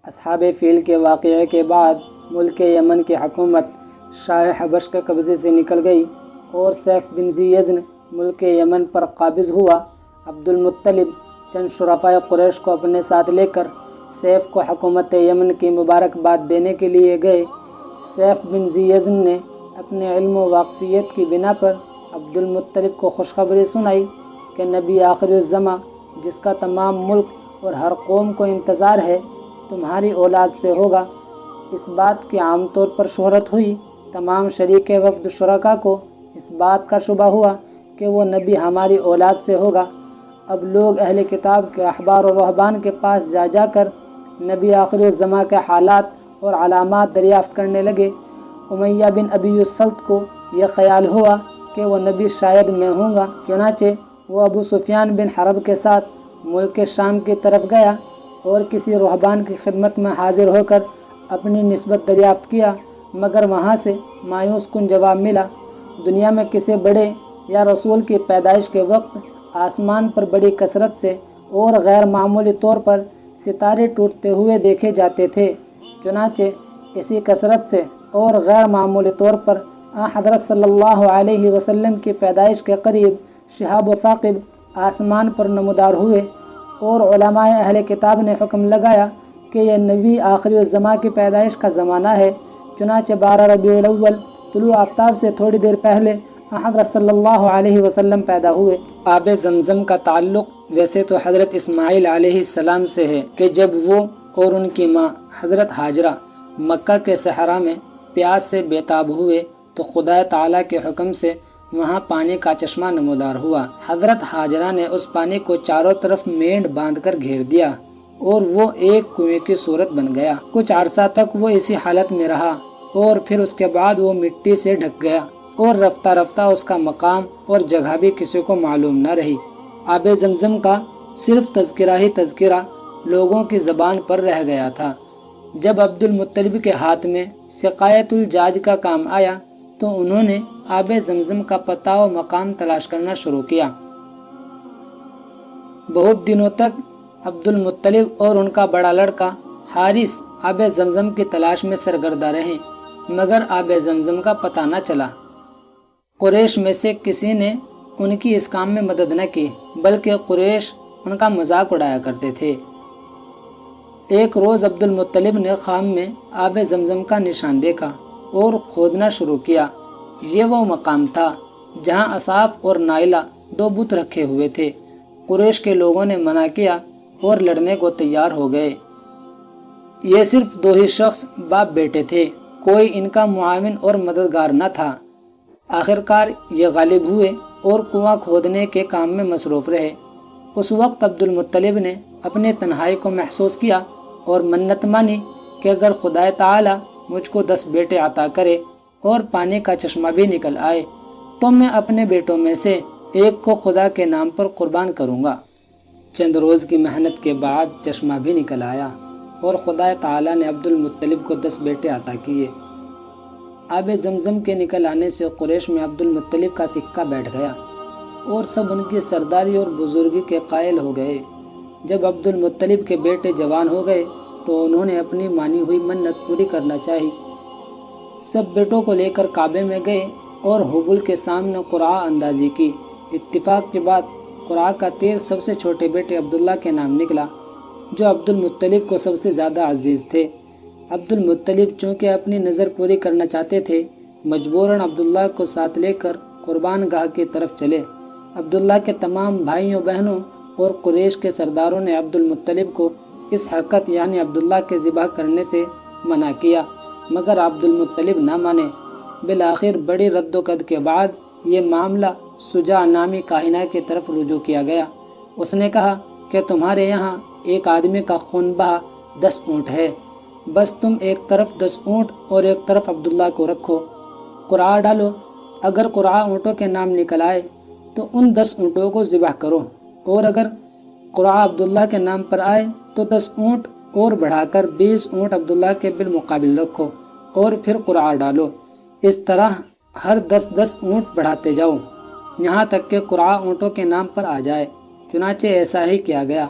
اصحاب فیل کے واقعے کے بعد ملک یمن کی حکومت شاہ حبش کے قبضے سے نکل گئی اور سیف بن ذی یزن ملک یمن پر قابض ہوا۔ عبد المطلب چند شرفائے قریش کو اپنے ساتھ لے کر سیف کو حکومت یمن کی مبارکباد دینے کے لیے گئے۔ سیف بن ذی یزن نے اپنے علم و واقفیت کی بنا پر عبد المطلب کو خوشخبری سنائی کہ نبی آخر الزماں جس کا تمام ملک اور ہر قوم کو انتظار ہے تمہاری اولاد سے ہوگا۔ اس بات کی عام طور پر شہرت ہوئی۔ تمام شریک وفد شرکا کو اس بات کا شبہ ہوا کہ وہ نبی ہماری اولاد سے ہوگا۔ اب لوگ اہل کتاب کے احبار و رہبان کے پاس جا کر نبی آخر الزماں کے حالات اور علامات دریافت کرنے لگے۔ امیہ بن ابی السلط کو یہ خیال ہوا کہ وہ نبی شاید میں ہوں گا، چنانچہ وہ ابو سفیان بن حرب کے ساتھ ملک شام کی طرف گیا اور کسی رہبان کی خدمت میں حاضر ہو کر اپنی نسبت دریافت کیا، مگر وہاں سے مایوس کن جواب ملا۔ دنیا میں کسی بڑے یا رسول کی پیدائش کے وقت آسمان پر بڑی کثرت سے اور غیر معمولی طور پر ستارے ٹوٹتے ہوئے دیکھے جاتے تھے، چنانچہ اسی کثرت سے اور غیر معمولی طور پر حضرت صلی اللہ علیہ وسلم کی پیدائش کے قریب شہاب و ثاقب آسمان پر نمودار ہوئے، اور علماء اہل کتاب نے حکم لگایا کہ یہ نبی آخری الزماں کی پیدائش کا زمانہ ہے۔ چنانچہ 12 ربیع الاول طلوع آفتاب سے تھوڑی دیر پہلے حضرت صلی اللہ علیہ وسلم پیدا ہوئے۔ آب زمزم کا تعلق ویسے تو حضرت اسماعیل علیہ السلام سے ہے کہ جب وہ اور ان کی ماں حضرت ہاجرہ مکہ کے صحرا میں پیاس سے بے تاب ہوئے تو خدا تعالیٰ کے حکم سے وہاں پانی کا چشمہ نمودار ہوا۔ حضرت ہاجرہ نے اس پانی کو چاروں طرف مینڈ باندھ کر گھیر دیا اور وہ ایک کنویں کی صورت بن گیا۔ کچھ عرصہ تک وہ اسی حالت میں رہا اور پھر اس کے بعد وہ مٹی سے ڈھک گیا اور رفتہ رفتہ اس کا مقام اور جگہ بھی کسی کو معلوم نہ رہی۔ آب زمزم کا صرف تذکرہ ہی تذکرہ لوگوں کی زبان پر رہ گیا تھا۔ جب عبد المطلب کے ہاتھ میں سقایت الجاج کا کام آیا تو انہوں نے آب زمزم کا پتہ و مقام تلاش کرنا شروع کیا۔ بہت دنوں تک عبد المطلب اور ان کا بڑا لڑکا حارث آب زمزم کی تلاش میں سرگردہ رہے، مگر آب زمزم کا پتہ نہ چلا۔ قریش میں سے کسی نے ان کی اس کام میں مدد نہ کی، بلکہ قریش ان کا مذاق اڑایا کرتے تھے۔ ایک روز عبد المطلب نے خواب میں آب زمزم کا نشان دیکھا اور کھودنا شروع کیا۔ یہ وہ مقام تھا جہاں اصاف اور نائلہ دو بت رکھے ہوئے تھے۔ قریش کے لوگوں نے منع کیا اور لڑنے کو تیار ہو گئے۔ یہ صرف دو ہی شخص باپ بیٹے تھے، کوئی ان کا معاون اور مددگار نہ تھا۔ آخرکار یہ غالب ہوئے اور کنواں کھودنے کے کام میں مصروف رہے۔ اس وقت عبد المطلب نے اپنی تنہائی کو محسوس کیا اور منت مانی کہ اگر خدا تعالی مجھ کو 10 بیٹے عطا کرے اور پانی کا چشمہ بھی نکل آئے تو میں اپنے بیٹوں میں سے ایک کو خدا کے نام پر قربان کروں گا۔ چند روز کی محنت کے بعد چشمہ بھی نکل آیا اور خدا تعالی نے عبد المطلب کو 10 بیٹے عطا کیے۔ آب زمزم کے نکل آنے سے قریش میں عبد المطلب کا سکہ بیٹھ گیا اور سب ان کی سرداری اور بزرگی کے قائل ہو گئے۔ جب عبد المطلب کے بیٹے جوان ہو گئے تو انہوں نے اپنی مانی ہوئی منت پوری کرنا چاہی۔ سب بیٹوں کو لے کر کعبے میں گئے اور حبل کے سامنے قرعہ اندازی کی۔ اتفاق کے بعد قرعہ کا تیر سب سے چھوٹے بیٹے عبداللہ کے نام نکلا، جو عبد المطلب کو سب سے زیادہ عزیز تھے۔ عبد المطلب چونکہ اپنی نظر پوری کرنا چاہتے تھے، مجبوراً عبداللہ کو ساتھ لے کر قربان گاہ کی طرف چلے۔ عبداللہ کے تمام بھائیوں بہنوں اور قریش کے سرداروں نے عبد المطلب کو اس حرکت یعنی عبداللہ کے ذبح کرنے سے منع کیا، مگر عبد المطلب نہ مانے۔ بالآخر بڑی رد و قد کے بعد یہ معاملہ سجا نامی کاہنہ کی طرف رجوع کیا گیا۔ اس نے کہا کہ تمہارے یہاں ایک آدمی کا خون بہا 10 اونٹ ہے، بس تم ایک طرف 10 اونٹ اور ایک طرف عبداللہ کو رکھو، قرعہ ڈالو۔ اگر قرعہ اونٹوں کے نام نکل آئے تو ان 10 اونٹوں کو ذبح کرو، اور اگر قرعہ عبداللہ کے نام پر آئے تو 10 اونٹ اور بڑھا کر 20 اونٹ عبداللہ کے بالمقابل رکھو اور پھر قرعہ ڈالو۔ اس طرح ہر 10 اونٹ بڑھاتے جاؤ یہاں تک کہ قرعہ اونٹوں کے نام پر آ جائے۔ چنانچہ ایسا ہی کیا گیا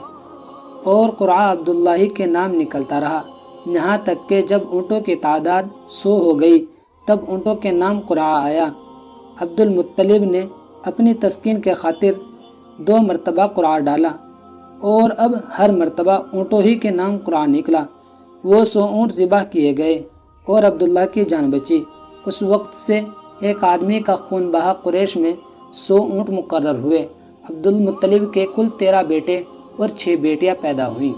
اور قرعہ عبداللہ کے نام نکلتا رہا۔ یہاں تک کہ جب اونٹوں کی تعداد 100 ہو گئی تب اونٹوں کے نام قرع آیا۔ عبد المطلب نے اپنی تسکین کے خاطر 2 مرتبہ قرع ڈالا اور اب ہر مرتبہ اونٹوں ہی کے نام قرع نکلا۔ وہ 100 اونٹ ذبح کیے گئے اور عبداللہ کی جان بچی۔ اس وقت سے ایک آدمی کا خون بہا قریش میں 100 اونٹ مقرر ہوئے۔ عبد المطلب کے کل 13 بیٹے اور 6 بیٹیاں پیدا ہوئیں۔